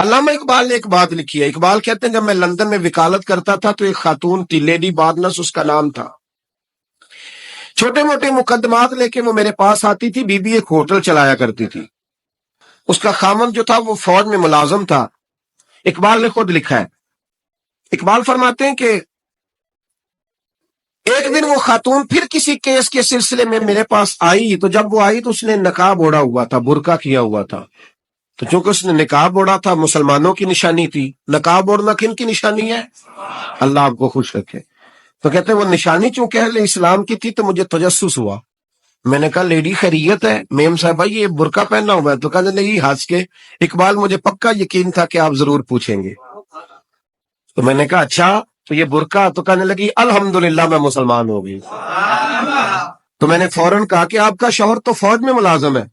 علامہ اقبال نے ایک بات لکھی ہے. اقبال کہتے ہیں جب میں لندن میں وکالت کرتا تھا تو ایک خاتون تھی، لیڈی بارنس اس کا نام تھا. چھوٹے موٹے مقدمات لے کے وہ میرے پاس آتی تھی. بی بی ایک ہوٹل چلایا کرتی تھی. اس کا خامند جو تھا وہ فوج میں ملازم تھا. اقبال نے خود لکھا ہے. اقبال فرماتے ہیں کہ ایک دن وہ خاتون پھر کسی کیس کے سلسلے میں میرے پاس آئی، تو جب وہ آئی تو اس نے نقاب اوڑھا ہوا تھا، برقع کیا ہوا تھا. تو چونکہ اس نے نقاب اوڑھا تھا، مسلمانوں کی نشانی تھی. نقاب اوڑھنا کن کی نشانی ہے؟ اللہ آپ کو خوش رکھے. تو کہتے ہیں وہ نشانی چونکہ اہل اسلام کی تھی تو مجھے تجسس ہوا. میں نے کہا لیڈی خیریت ہے؟ میم صاحبہ یہ برقع پہننا ہوا ہے. تو کہنے لگی ہنس کے، اقبال مجھے پکا یقین تھا کہ آپ ضرور پوچھیں گے. تو میں نے کہا اچھا تو یہ برقع؟ تو کہنے لگی الحمدللہ میں مسلمان ہو گئی. تو میں نے فوراً کہا کہ آپ کا شوہر تو فوج میں ملازم ہے،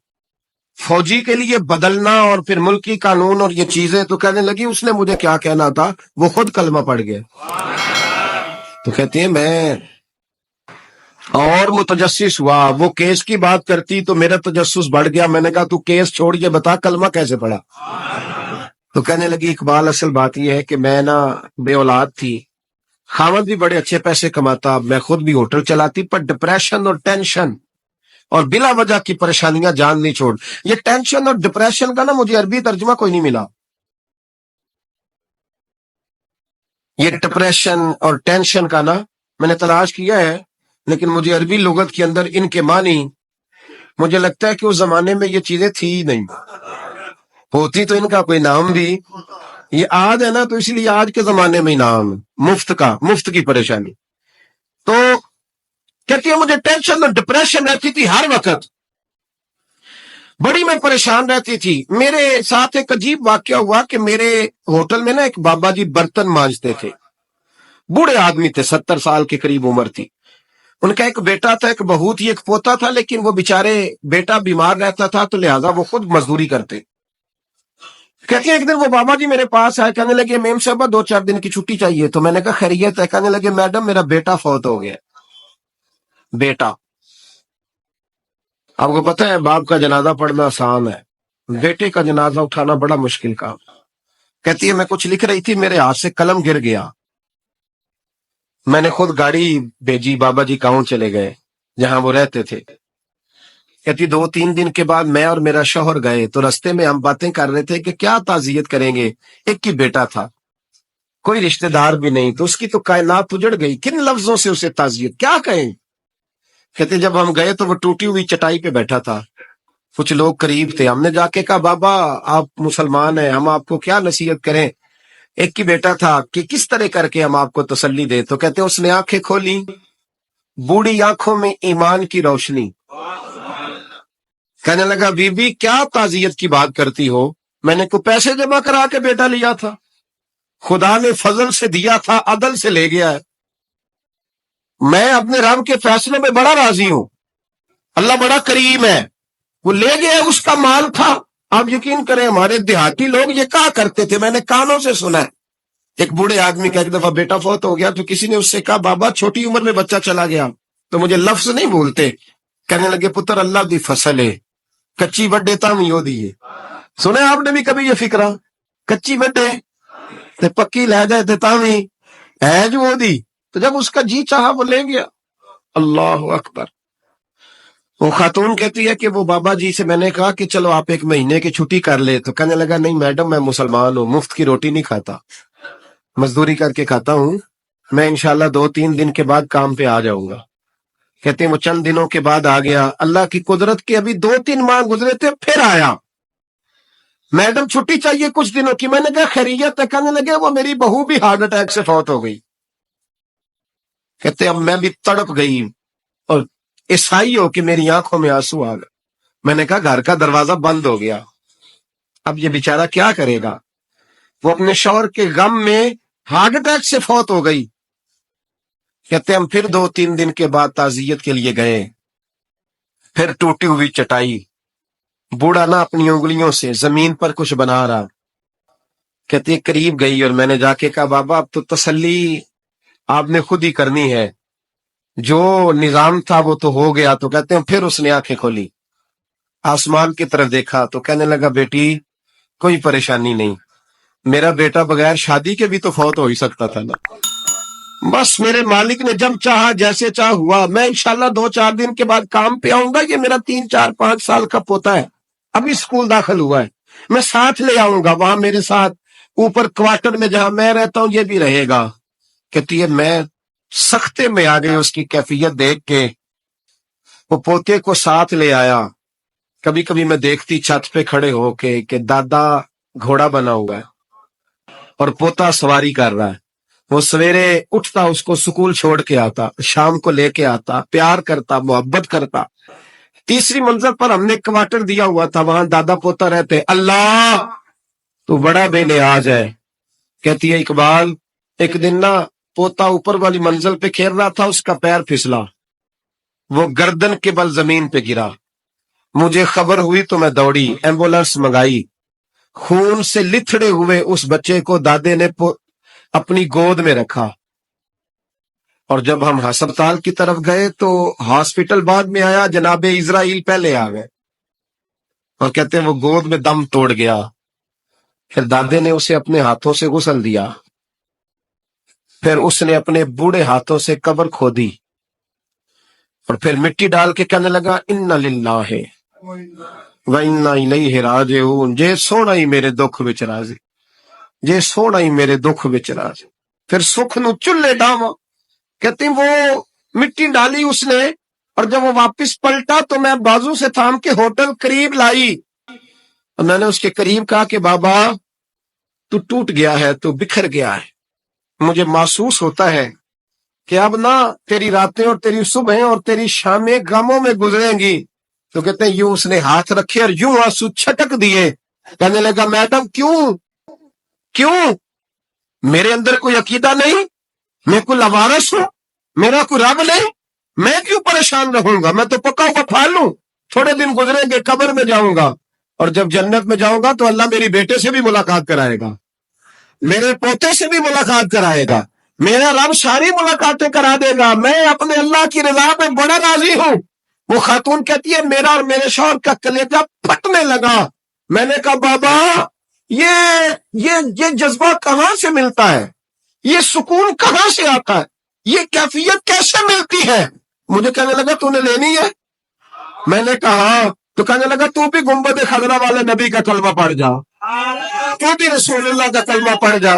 فوجی کے لیے بدلنا اور پھر ملکی قانون اور یہ چیزیں. تو کہنے لگی اس نے مجھے کیا کہنا تھا، وہ خود کلمہ پڑھ گیا. تو کہتی ہیں میں اور متجسس ہوا. وہ کیس کی بات کرتی تو میرا تجسس بڑھ گیا. میں نے کہا تو کیس چھوڑ کے بتا کلمہ کیسے پڑھا. تو کہنے لگی اقبال اصل بات یہ ہے کہ میں نا بے اولاد تھی، خاوند بھی بڑے اچھے پیسے کماتا، میں خود بھی ہوٹل چلاتی، پر ڈپریشن اور ٹینشن اور بلا وجہ کی پریشانیاں جان نہیں چھوڑ. یہ ٹینشن اور ڈپریشن کا نا مجھے عربی ترجمہ کوئی نہیں ملا. یہ ڈپریشن اور ٹینشن کا نا میں نے تلاش کیا ہے، لیکن مجھے عربی لغت کے اندر ان کے معنی مجھے لگتا ہے کہ اس زمانے میں یہ چیزیں تھی ہی نہیں. ہوتی تو ان کا کوئی نام بھی، یہ آج ہے نا تو اس لیے آج کے زمانے میں ہی نام مفت کی پریشانی. تو کہتی ہے مجھے ٹینشن اور ڈپریشن رہتی تھی ہر وقت، بڑی میں پریشان رہتی تھی. میرے ساتھ ایک عجیب واقعہ ہوا کہ میرے ہوٹل میں نا ایک بابا جی برتن مانجتے تھے، بوڑھے آدمی تھے، 70 سال کے قریب عمر تھی. ان کا ایک بیٹا تھا، ایک بہو تھی، ایک پوتا تھا، لیکن وہ بیچارے بیٹا بیمار رہتا تھا تو لہذا وہ خود مزدوری کرتے. کہتے ہیں ایک دن وہ بابا جی میرے پاس آئے، کہنے لگے میم صاحبہ 2-4 دن کی چھٹی چاہیے. تو میں نے کہا خیریت ہے؟ کہنے لگے میڈم میرا بیٹا فوت ہو گیا. بیٹا، آپ کو پتہ ہے باپ کا جنازہ پڑھنا آسان ہے، بیٹے کا جنازہ اٹھانا بڑا مشکل کام. کہتی ہے میں کچھ لکھ رہی تھی، میرے ہاتھ سے قلم گر گیا. میں نے خود گاڑی بھیجی، بابا جی گاؤں چلے گئے جہاں وہ رہتے تھے. کہتی 2-3 دن کے بعد میں اور میرا شوہر گئے تو رستے میں ہم باتیں کر رہے تھے کہ کیا تعزیت کریں گے. ایک ہی بیٹا تھا، کوئی رشتہ دار بھی نہیں، تو اس کی تو کائنات اجڑ گئی، کن لفظوں سے اسے تعزیت کیا کہیں. کہتے جب ہم گئے تو وہ ٹوٹی ہوئی چٹائی پہ بیٹھا تھا، کچھ لوگ قریب تھے. ہم نے جا کے کہا بابا آپ مسلمان ہیں، ہم آپ کو کیا نصیحت کریں، ایک ہی بیٹا تھا، کہ کس طرح کر کے ہم آپ کو تسلی دیں. تو کہتے اس نے آنکھیں کھولی، بوڑھی آنکھوں میں ایمان کی روشنی. کہنے لگا بی بی کیا تعزیت کی بات کرتی ہو، میں نے کوئی پیسے جمع کرا کے بیٹا لیا تھا، خدا نے فضل سے دیا تھا، عدل سے لے گیا ہے. میں اپنے رب کے فیصلے میں بڑا راضی ہوں، اللہ بڑا کریم ہے، وہ لے گیا، اس کا مال تھا. آپ یقین کریں ہمارے دیہاتی لوگ یہ کہا کرتے تھے، میں نے کانوں سے سنا ہے. ایک بوڑھے آدمی کا ایک دفعہ بیٹا فوت ہو گیا تو کسی نے اس سے کہا بابا چھوٹی عمر میں بچہ چلا گیا. تو مجھے لفظ نہیں بھولتے، کہنے لگے پتر اللہ دی فصل ہے، کچی وڈے تام ہی ہو دیے. سنے آپ نے بھی کبھی یہ فکرہ، کچی وڈے تے پکی لے جائے تے تام ہی ہے جو ہو دی. تو جب اس کا جی چاہا وہ لے گیا. اللہ اکبر. وہ خاتون کہتی ہے کہ وہ بابا جی سے میں نے کہا کہ چلو آپ 1 مہینے کی چھٹی کر لے. تو کہنے لگا نہیں میڈم میں مسلمان ہوں، مفت کی روٹی نہیں کھاتا، مزدوری کر کے کھاتا ہوں، میں انشاءاللہ 2-3 دن کے بعد کام پہ آ جاؤں گا. کہتے ہیں وہ چند دنوں کے بعد آ گیا. اللہ کی قدرت کے ابھی 2-3 ماہ گزرے تھے پھر آیا. میڈم چھٹی چاہیے کچھ دنوں کی. میں نے کہا خیریت ہے؟ کہنے لگے وہ میری بہو بھی ہارٹ اٹیک سے فوت ہو گئی. کہتے اب میں بھی تڑپ گئی اور عیسائی ہو کہ میری آنکھوں میں آنسو آ گئے. میں نے کہا گھر کا دروازہ بند ہو گیا، اب یہ بیچارہ کیا کرے گا. وہ اپنے شوہر کے غم میں ہارٹ اٹیک سے فوت ہو گئی. کہتے ہم پھر 2-3 دن کے بعد تعزیت کے لیے گئے، پھر ٹوٹی ہوئی چٹائی، بوڑھا نہ اپنی انگلیوں سے زمین پر کچھ بنا رہا. کہتے قریب گئی اور میں نے جا کے کہا بابا اب تو تسلی آپ نے خود ہی کرنی ہے، جو نظام تھا وہ تو ہو گیا. تو کہتے ہیں پھر اس نے آنکھیں کھولی، آسمان کی طرف دیکھا تو کہنے لگا بیٹی کوئی پریشانی نہیں، میرا بیٹا بغیر شادی کے بھی تو فوت ہو ہی سکتا تھا نا. بس میرے مالک نے جب چاہا جیسے چاہ ہوا. میں انشاءاللہ 2-4 دن کے بعد کام پہ آؤں گا. یہ میرا 3-4-5 سال کا پوتا ہے, ابھی اسکول داخل ہوا ہے. میں ساتھ لے آؤں گا, وہاں میرے ساتھ اوپر کوارٹر میں جہاں میں رہتا ہوں یہ بھی رہے گا. کہتی ہے میں سختے میں آ گئی اس کی کیفیت دیکھ کے. وہ پوتے کو ساتھ لے آیا. کبھی کبھی میں دیکھتی چھت پہ کھڑے ہو کے کہ دادا گھوڑا بنا ہوا ہے اور پوتا سواری کر رہا ہے. وہ سویرے اٹھتا, اس کو سکول چھوڑ کے آتا, شام کو لے کے آتا, پیار کرتا, محبت کرتا. تیسری منزل پر ہم نے کوارٹر دیا ہوا تھا, وہاں دادا پوتا رہتے. اللہ تو بڑا بے نیاز ہے. کہتی ہے اقبال ایک دن نا پوتا اوپر والی منزل پہ کھیل رہا تھا, اس کا پیر پھسلا, وہ گردن کے بل زمین پہ گرا. مجھے خبر ہوئی تو میں دوڑی, ایمبولینس منگائی. خون سے لتھڑے ہوئے اس بچے کو دادے نے اپنی گود میں رکھا. اور جب ہم ہسپتال کی طرف گئے تو ہاسپٹل بعد میں آیا, جناب اسرائیل پہلے آ گئے اور کہتے ہیں وہ گود میں دم توڑ گیا. پھر دادے نے اسے اپنے ہاتھوں سے غسل دیا. پھر اس نے اپنے بوڑھے ہاتھوں سے قبر کھودی اور پھر مٹی ڈال کے کہنے لگا انا للہ وَإِنَّا إِلَيْهِ رَاجِعُونَ. جے سونا ہی میرے دکھ وچ راضی, جے سونا ہی میرے دکھ وچ راضی. پھر سکھ نو چلے ڈاواں. کہتی وہ مٹی ڈالی اس نے, اور جب وہ واپس پلٹا تو میں بازو سے تھام کے ہوٹل قریب لائی. اور میں نے اس کے قریب کہا کہ بابا تو ٹوٹ گیا ہے, تو بکھر گیا ہے. مجھے محسوس ہوتا ہے کہ اب نہ تیری راتیں اور تیری صبحیں اور تیری شامیں غموں میں گزریں گی. تو کہتے ہیں یوں اس نے ہاتھ رکھے اور یوں آنسو چھٹک دیے. کہنے لگا میڈم کیوں میرے اندر کوئی عقیدہ نہیں, میں کوئی لوارث ہوں, میرا کوئی رب نہیں, میں کیوں پریشان رہوں گا, میں تو پکا ہوا پھال لوں. تھوڑے دن گزریں گے, قبر میں جاؤں گا, اور جب جنت میں جاؤں گا تو اللہ میری بیٹے سے بھی ملاقات کرائے گا, میرے پوتے سے بھی ملاقات کرائے گا, میرا رب ساری ملاقاتیں کرا دے گا. میں اپنے اللہ کی رضا میں بڑا راضی ہوں. وہ خاتون کہتی ہے میرا اور میرے شوہر کا کلیجہ پھٹنے لگا. میں نے کہا بابا یہ جذبہ کہاں سے ملتا ہے, یہ سکون کہاں سے آتا ہے, یہ کیفیت کیسے ملتی ہے. مجھے کہنے لگا تو نے لینی ہے. میں نے کہا, تو کہنے لگا تو بھی گنبد خضرا والے نبی کا کلمہ پڑھ جا, تو بھی رسول اللہ کا کلمہ پڑھ جا.